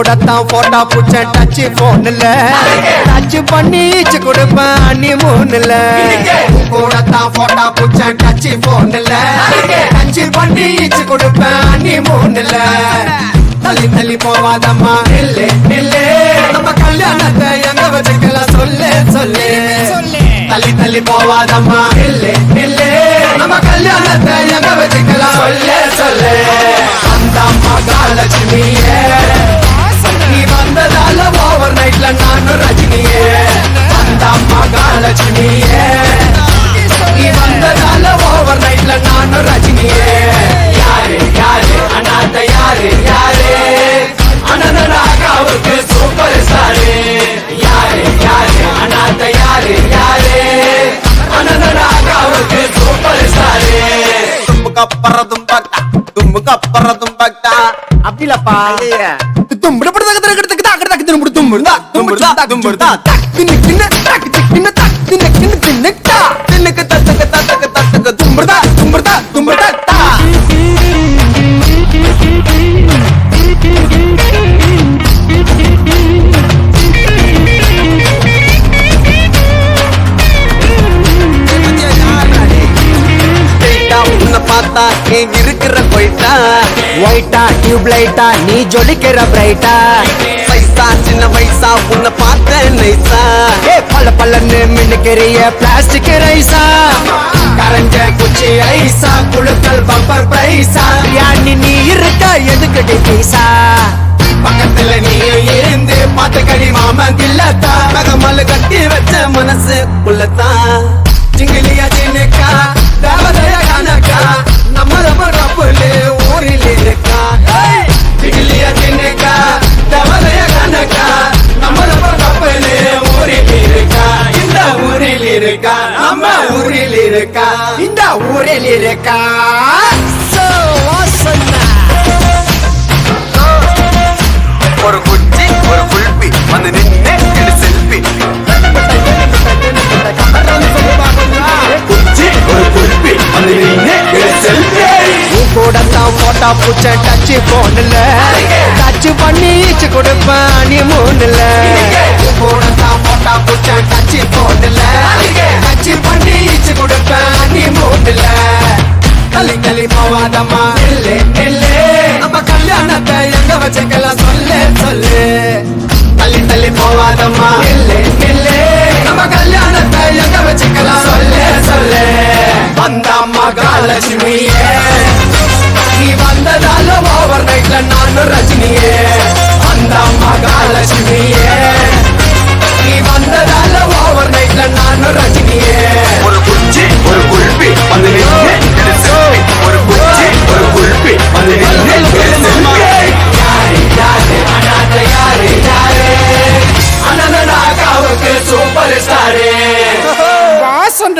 கூடத்தான் போட்டா புச்ச டச் போன்ல டச் பண்ணி ஈச்சு கொடுப்பேன் அண்ணி மூணுல கூடத்தான் போட்டா புச்ச டச் போன்ல டச் பண்ணி ஈச்சு கொடுப்பேன் அண்ணி மூணுல தள்ளி தள்ளி போவாதம்மா நில்லு நில்லு நம்ம கல்யாணத்தை எங்க வச்சுக்கலாம் சொல்லு சொல்லு தள்ளி தள்ளி போவாதம்மா நில்லு நில்லு நம்ம கல்யாணத்தை எங்க வச்சுக்கலாம் சொல்லு சொல்லு அந்த மகாலட்சுமியே நீ வந்ததால ஓவர் நைட்ல நானும் ரஜினியே அந்த மகாலட்சுமியே நீ வந்ததால ஓவர் நைட்ல நானும் ரஜினியே யாரு யாரு அனாத யாரு யாரு அனந்தனாகாவுக்கு சூப்பர் ஸ்டாரு யாரு யாரு அனாத யாரு யாரு அனந்தனாகாவுக்கு சூப்பர் ஸ்டாரு தும்புக்கப்புறதும் பக்தா தும்புக்கப்புறதும் பக்தா அப்படிலப்பா இருக்கிற போயிட்டா ஒயிட்டா டியூப் லைட்டா நீ ஜொலிக்கிற பிரைட்டா பைசா சின்ன வயசா உன்னை பார்த்த நைசா பல்ல பல்லன்னு மின்னுக்கிறிய பிளாஸ்டிக் ரைசா கரஞ்ச குச்சி ஐசா குழுக்கள் பம்பர் பிரைஸா யானி நீ இருக்க எதுக்கடி பைசா பக்கத்துல நீ இருந்து பார்த்த கடி மாமன் இல்லத்தா மகமல்லு கட்டி வச்ச மனசு உள்ளத்தா ஜிங்கிலியா ஜினுக்கா தேவதையா கணக்கா நம்ம ரப்பலு ஊரில் இருக்கா ஜிங்கிலியா ஜினுக்கா தேவதையா கணக்கா நம்ம ரப்பலு ஊரில் இருக்கா இந்த ஊரில் இருக்கா நம்ம ஊரில் இருக்கா இந்த ஊரில் இருக்கா ஒரு குச்சி ஒரு குல்பி வந்து நின்று எடு செல்ஃபி குச்சி ஒரு குல்பி வந்து நின்று எடு செல்ஃபி நீ கூடத்தான் போட்டா புச்ச டச் போன்ல டச் பண்ணி ஈச்சு கொடுப்பேன் நீ மூணுல கூடத்தான் போட்டா புச்ச டச் போன்ல டச் பண்ணி ஈச்சு கொடுப்பேன் நீ மூணுல தள்ளி தள்ளி போவாதம்மா நில்லு நில்லு நம்ம கல்யாணத்தை எங்க வச்சுக்கலாம் சொல்லு சொல்லு தள்ளி தள்ளி போவாதம்மா நில்லு நில்லு நம்ம கல்யாணத்தை எங்க வச்சுக்கலாம் சொல்லு சொல்லு வந்த மகாலட்சுமியே நீ வந்ததால ஓவர் நைட்ல நானும் ரஜினியே அந்த மகாலட்சுமியே நீ வந்ததால ஓவர் நைட்ல நானும் ரஜினியே ஒரு குச்சி ஒரு குல்பி வந்து நின்று ஒரு குச்சி ஒரு குல்பி வந்து நின்று யாரு யாரு அனாத யாரு யாரு அனந்தனாகாவுக்கு சூப்பர் ஸ்டாரு வாசன